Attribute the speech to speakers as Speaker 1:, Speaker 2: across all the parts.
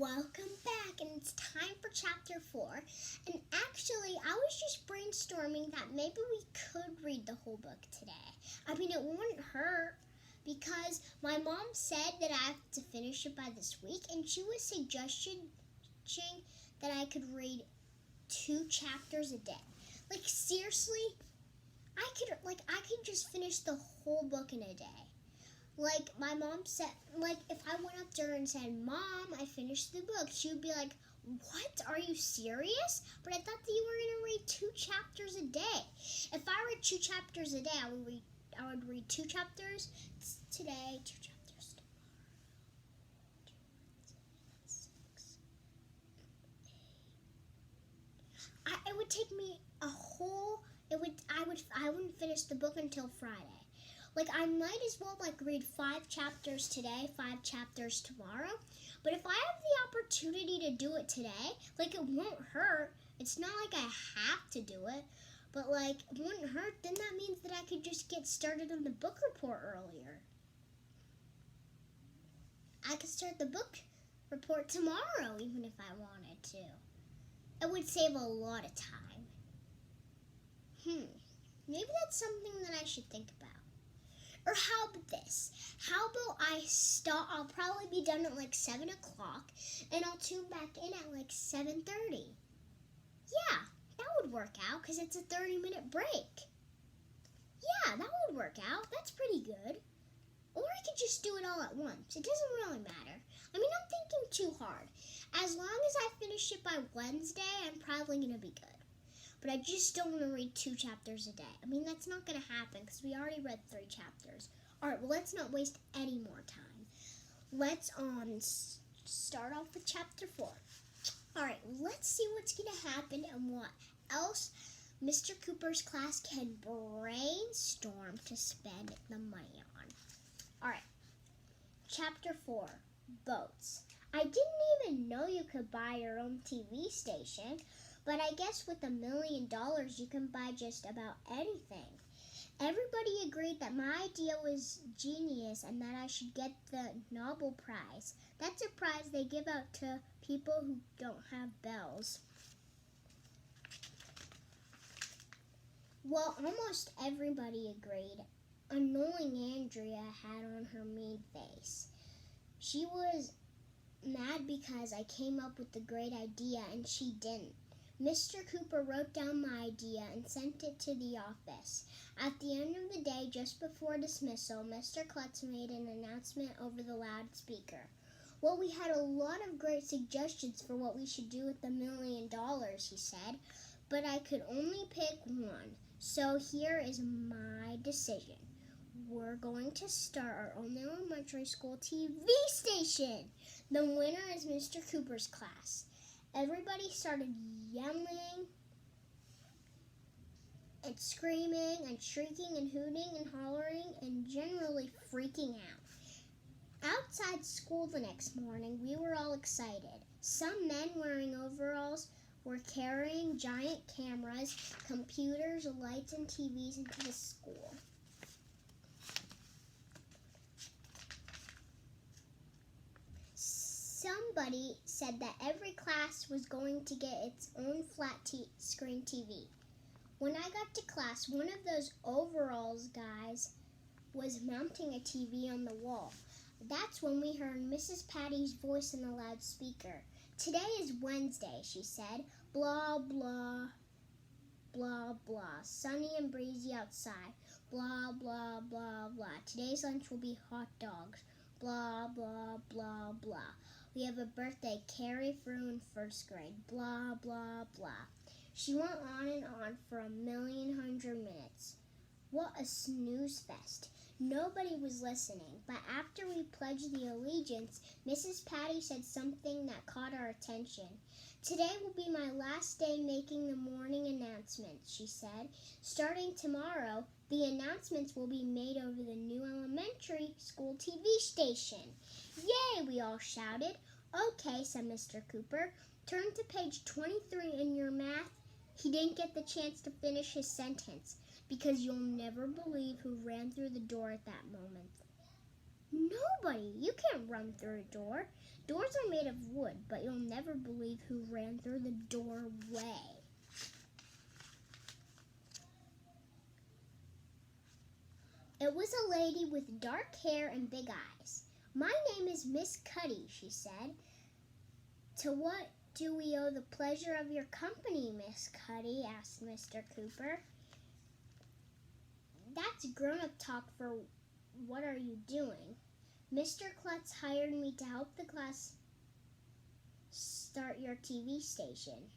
Speaker 1: Welcome back, and it's time for chapter 4. And actually, I was just brainstorming that maybe we could read the whole book today. I mean, it wouldn't hurt because my mom said that I have to finish it by this week, and she was suggesting that I could read 2 chapters a day. Like, seriously, I could just finish the whole book in a day. Like, my mom said, like, if I went up to her and said, "Mom, I finished the book," she would be like, "What? Are you serious? But I thought that you were going to read 2 chapters a day." If I read 2 chapters a day, I would read 2 chapters today, 2 chapters tomorrow. It would take me I wouldn't finish the book until Friday. Like, I might as well, read 5 chapters today, 5 chapters tomorrow. But if I have the opportunity to do it today, it won't hurt. It's not like I have to do it. But, it wouldn't hurt. Then that means that I could just get started on the book report earlier. I could start the book report tomorrow, even if I wanted to. It would save a lot of time. Maybe that's something that I should think about. Or how about this? How about I'll probably be done at 7 o'clock, and I'll tune back in at 7:30. Yeah, that would work out because it's a 30-minute break. Yeah, that would work out. That's pretty good. Or I could just do it all at once. It doesn't really matter. I mean, I'm thinking too hard. As long as I finish it by Wednesday, I'm probably going to be good. But I just don't want to read 2 chapters a day. I mean, that's not going to happen because we already read 3 chapters. All right, well, let's not waste any more time. Let's start off with chapter 4. All right, let's see what's going to happen and what else Mr. Cooper's class can brainstorm to spend the money on. All right, chapter 4, boats. I didn't even know you could buy your own TV station. But I guess with $1 million, you can buy just about anything. Everybody agreed that my idea was genius and that I should get the Nobel Prize. That's a prize they give out to people who don't have bells. Well, almost everybody agreed. Annoying Andrea had on her mean face. She was mad because I came up with the great idea and she didn't. Mr. Cooper wrote down my idea and sent it to the office. At the end of the day, just before dismissal, Mr. Klutz made an announcement over the loudspeaker. Well, we had a lot of great suggestions for what we should do with $1 million, he said, but I could only pick one. So here is my decision. We're going to start our own elementary school TV station. The winner is Mr. Cooper's class. Everybody started yelling and screaming and shrieking and hooting and hollering and generally freaking out. Outside school the next morning, we were all excited. Some men wearing overalls were carrying giant cameras, computers, lights, and TVs into the school. Somebody said that every class was going to get its own flat screen TV. When I got to class, one of those overalls guys was mounting a TV on the wall. That's when we heard Mrs. Patty's voice in the loudspeaker. "Today is Wednesday," she said. "Blah, blah, blah, blah. Sunny and breezy outside. Blah, blah, blah, blah. Today's lunch will be hot dogs. Blah, blah, blah, blah. We have a birthday, Carrie Frew in 1st grade. Blah, blah, blah." She went on for 1,100,000 minutes. What a snooze fest. Nobody was listening, but after we pledged the allegiance, Mrs. Patty said something that caught our attention. "Today will be my last day making the morning announcements," she said. "Starting tomorrow, the announcements will be made over the new elementary school TV station." "Yay!" we all shouted. "Okay," said Mr. Cooper. "Turn to page 23 in your math." He didn't get the chance to finish his sentence because you'll never believe who ran through the door at that moment. Nobody. You can't run through a door. Doors are made of wood, but you'll never believe who ran through the doorway. It was a lady with dark hair and big eyes. "My name is Miss Cuddy," she said. "To what do we owe the pleasure of your company, Miss Cuddy?" asked Mr. Cooper. "That's grown-up talk for what are you doing? Mr. Klutz hired me to help the class start your TV station,"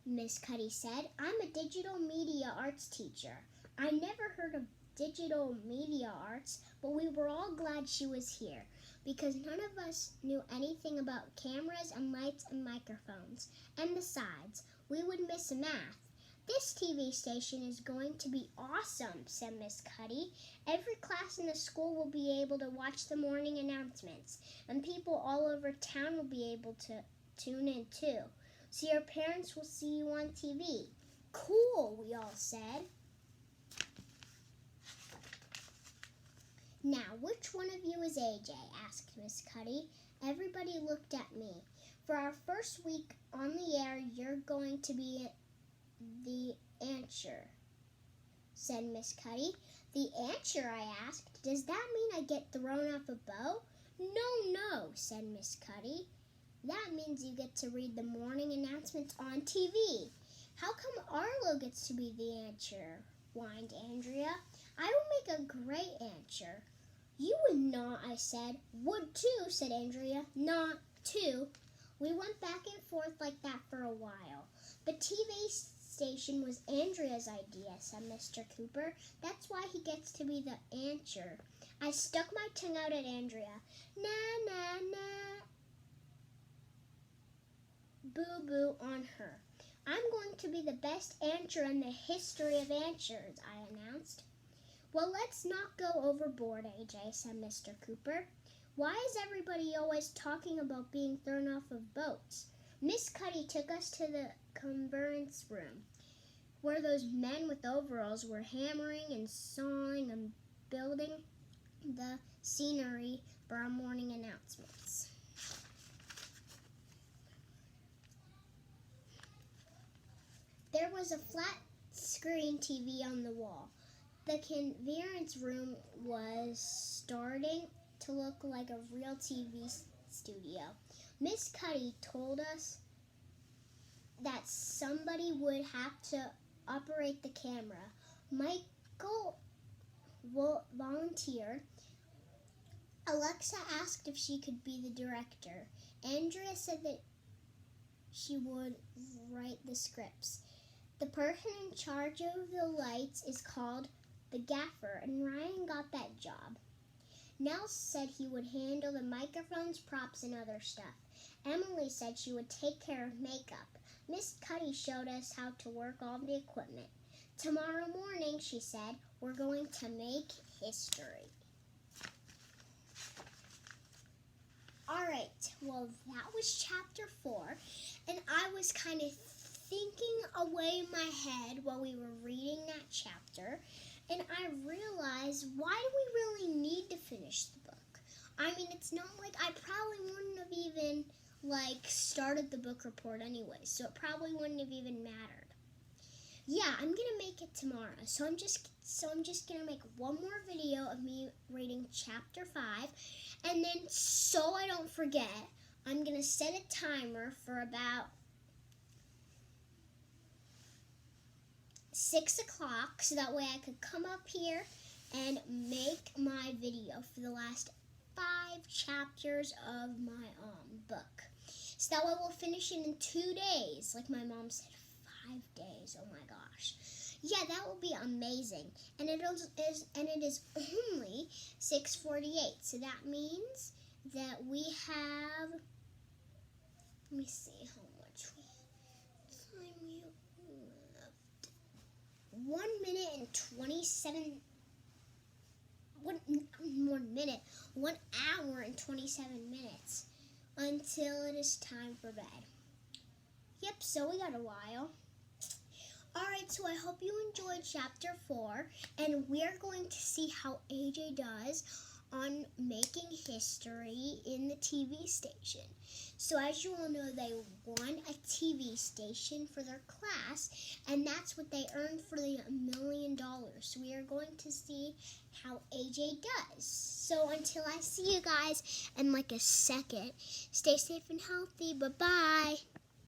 Speaker 1: Miss Cuddy said. "I'm a digital media arts teacher." I never heard of digital media arts, but we were all glad she was here, because none of us knew anything about cameras and lights and microphones. And besides, we would miss math. "This TV station is going to be awesome," said Miss Cuddy. "Every class in the school will be able to watch the morning announcements, and people all over town will be able to tune in too. So your parents will see you on TV." "Cool," we all said. "Now, which one of you is AJ?" asked Miss Cuddy. Everybody looked at me. "For our first week on the air, you're going to be the answer," said Miss Cuddy. "The answer?" I asked. "Does that mean I get thrown off a boat?" No, said Miss Cuddy. "That means you get to read the morning announcements on TV." "How come Arlo gets to be the answer?" whined Andrea. "I would make a great answer." "You would not," I said. "Would too," said Andrea. "Not too." We went back and forth like that for a while. "The TV station was Andrea's idea," said Mr. Cooper. "That's why he gets to be the answer." I stuck my tongue out at Andrea. "Na, na, na. Boo-boo on her. I'm going to be the best answer in the history of answers," I announced. "Well, let's not go overboard, AJ," said Mr. Cooper. "Why is everybody always talking about being thrown off of boats?" Miss Cuddy took us to the conference room, where those men with overalls were hammering and sawing and building the scenery for our morning announcements. There was a flat screen TV on the wall. The conference room was starting to look like a real TV studio. Miss Cuddy told us that somebody would have to operate the camera. Michael volunteered. Alexa asked if she could be the director. Andrea said that she would write the scripts. The person in charge of the lights is called the gaffer, and Ryan got that job. Nels said he would handle the microphones, props, and other stuff. Emily said she would take care of makeup. Miss Cuddy showed us how to work all the equipment. "Tomorrow morning," she said, "we're going to make history." Alright, well, that was chapter 4, and I was kind of thinking away in my head while we were reading that chapter, and I realized, why do we really need to finish the book? I mean, it's not like I probably wouldn't have even, started the book report anyway, so it probably wouldn't have even mattered. Yeah, I'm gonna make it tomorrow, so I'm just gonna make one more video of me reading chapter 5, and then so I don't forget, I'm gonna set a timer for about 6 o'clock, so that way I could come up here and make my video for the last 5 chapters of my book. So that way we'll finish it in 2 days, like my mom said, 5 days. Oh my gosh. Yeah, that will be amazing. And it is only 6:48, so that means that we have, let me see how much time we have left. 1 minute and 27, 1 hour and 27 minutes until it is time for bed. Yep, so we got a while. Alright, so I hope you enjoyed Chapter 4, and we're going to see how AJ does on making history in the TV station. So as you all know, they won a TV station for their class, and that's what they earned for the $1 million. So we are going to see how AJ does. So until I see you guys in like a second, stay safe and healthy. Bye-bye.